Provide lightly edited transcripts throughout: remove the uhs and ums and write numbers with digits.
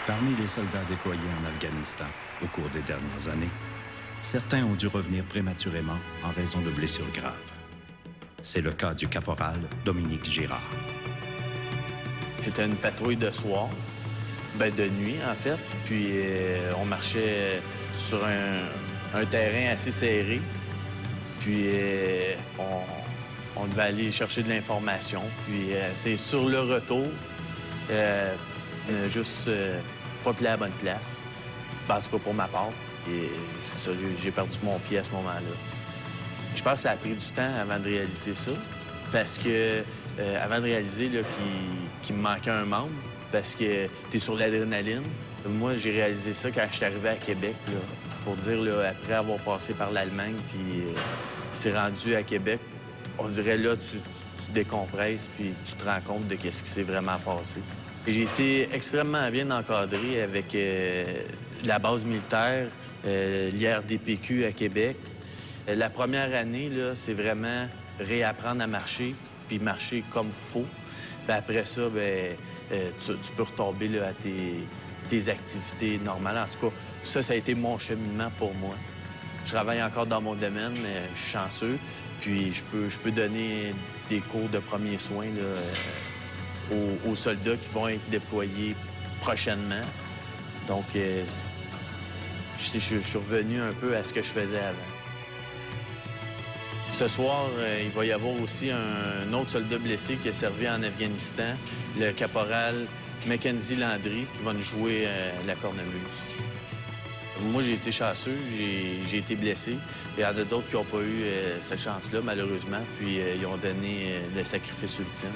Parmi les soldats déployés en Afghanistan au cours des dernières années, certains ont dû revenir prématurément en raison de blessures graves. C'est le cas du caporal Dominique Girard. C'était une patrouille de soir, de nuit en fait, puis on marchait sur un terrain assez serré, puis on devait aller chercher de l'information, puis c'est sur le retour, juste pas pris à la bonne place, parce que pour ma part, et c'est ça, j'ai perdu mon pied à ce moment-là. Je pense que ça a pris du temps avant de réaliser ça, parce que avant de réaliser qu'il me manquait un membre, parce que t'es sur l'adrénaline. Moi, j'ai réalisé ça quand je suis arrivé à Québec, là, pour dire, là, après avoir passé par l'Allemagne, puis c'est rendu à Québec, on dirait là, tu décompresses, puis tu te rends compte de ce qui s'est vraiment passé. J'ai été extrêmement bien encadré avec la base militaire, l'IRDPQ à Québec. La première année, là, c'est vraiment réapprendre à marcher, puis marcher comme faut. Puis après ça, tu peux retomber là, à tes activités normales. En tout cas, ça a été mon cheminement pour moi. Je travaille encore dans mon domaine, mais je suis chanceux. Puis je peux donner des cours de premiers soins là, aux soldats qui vont être déployés prochainement. Donc, je suis revenu un peu à ce que je faisais avant. Ce soir, il va y avoir aussi un autre soldat blessé qui a servi en Afghanistan, le caporal Mackenzie Landry, qui va nous jouer la cornemuse. Moi, j'ai été chanceux, j'ai été blessé. Il y en a d'autres qui n'ont pas eu cette chance-là, malheureusement, puis ils ont donné le sacrifice ultime.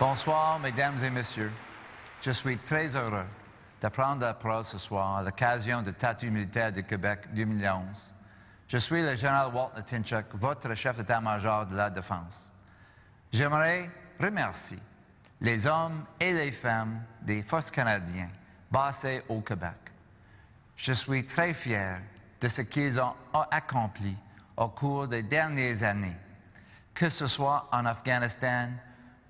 Bonsoir, mesdames et messieurs. Je suis très heureux de prendre la parole ce soir à l'occasion du Tattoo militaire de Québec 2011. Je suis le général Walter Tynchuk, votre chef d'état-major de la Défense. J'aimerais remercier les hommes et les femmes des Forces canadiennes basées au Québec. Je suis très fier de ce qu'ils ont accompli au cours des dernières années, que ce soit en Afghanistan,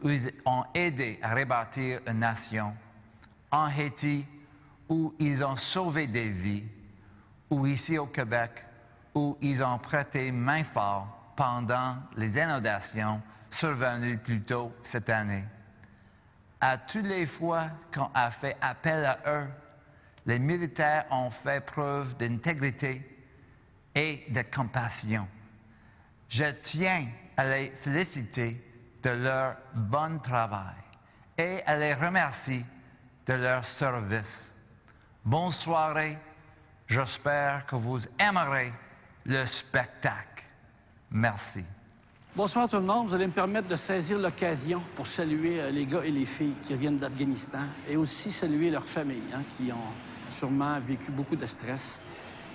où ils ont aidé à rebâtir une nation, en Haïti, où ils ont sauvé des vies, ou ici au Québec, où ils ont prêté main forte pendant les inondations survenues plus tôt cette année. À toutes les fois qu'on a fait appel à eux, les militaires ont fait preuve d'intégrité et de compassion. Je tiens à les féliciter de leur bon travail et à les remercier de leur service. Bonne soirée. J'espère que vous aimerez le spectacle. Merci. Bonsoir tout le monde. Vous allez me permettre de saisir l'occasion pour saluer les gars et les filles qui reviennent d'Afghanistan et aussi saluer leurs familles qui ont sûrement vécu beaucoup de stress.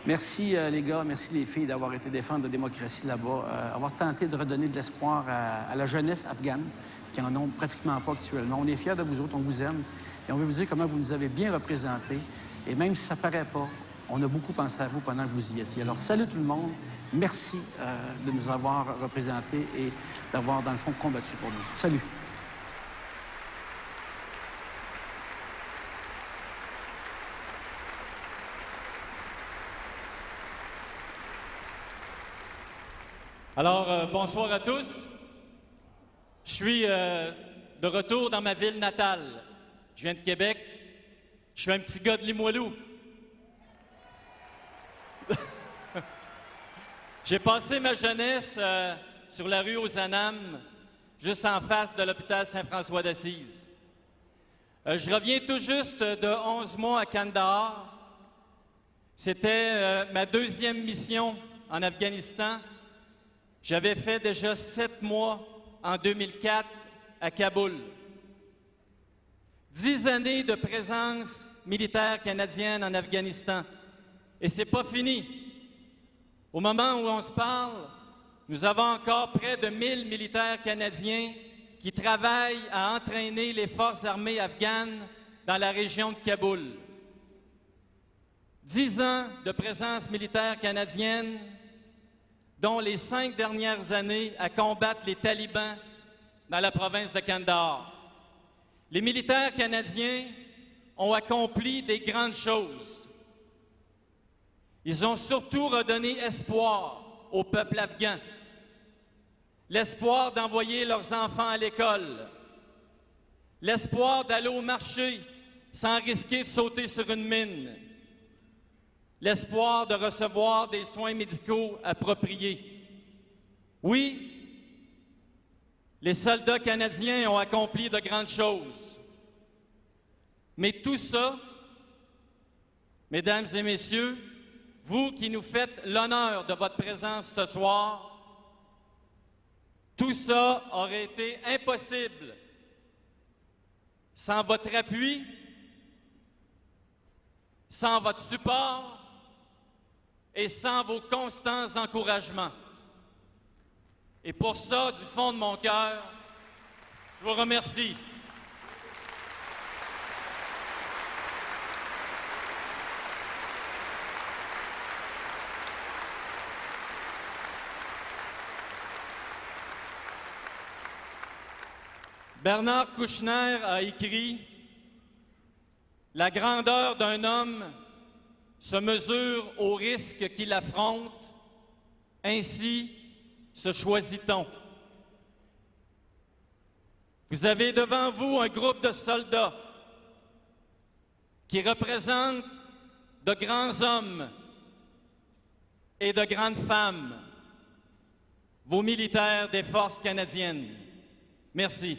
Merci les gars, merci les filles d'avoir été défendre la démocratie là-bas, avoir tenté de redonner de l'espoir à la jeunesse afghane qui en ont pratiquement pas actuellement. On est fiers de vous autres, on vous aime et on veut vous dire comment vous nous avez bien représentés. Et même si ça paraît pas, on a beaucoup pensé à vous pendant que vous y étiez. Alors, salut tout le monde. Merci de nous avoir représentés et d'avoir, dans le fond, combattu pour nous. Salut. Alors, bonsoir à tous. Je suis de retour dans ma ville natale. Je viens de Québec. Je suis un petit gars de Limoilou. J'ai passé ma jeunesse sur la rue aux Anames, juste en face de l'hôpital Saint-François d'Assise. Je reviens tout juste de 11 mois à Kandahar. C'était ma deuxième mission en Afghanistan. J'avais fait déjà 7 mois en 2004 à Kaboul. 10 années de présence militaire canadienne en Afghanistan. Et c'est pas fini. Au moment où on se parle, nous avons encore près de 1000 militaires canadiens qui travaillent à entraîner les forces armées afghanes dans la région de Kaboul. 10 ans de présence militaire canadienne, dont les 5 dernières années à combattre les talibans dans la province de Kandahar. Les militaires canadiens ont accompli des grandes choses. Ils ont surtout redonné espoir au peuple afghan. L'espoir d'envoyer leurs enfants à l'école. L'espoir d'aller au marché sans risquer de sauter sur une mine. L'espoir de recevoir des soins médicaux appropriés. Oui, les soldats canadiens ont accompli de grandes choses. Mais tout ça, mesdames et messieurs, vous qui nous faites l'honneur de votre présence ce soir, tout ça aurait été impossible sans votre appui, sans votre support et sans vos constants encouragements. Et pour ça, du fond de mon cœur, je vous remercie. Bernard Kouchner a écrit « La grandeur d'un homme se mesure au risque qu'il affronte, ainsi se choisit-on. » Vous avez devant vous un groupe de soldats qui représentent de grands hommes et de grandes femmes, vos militaires des forces canadiennes. Merci.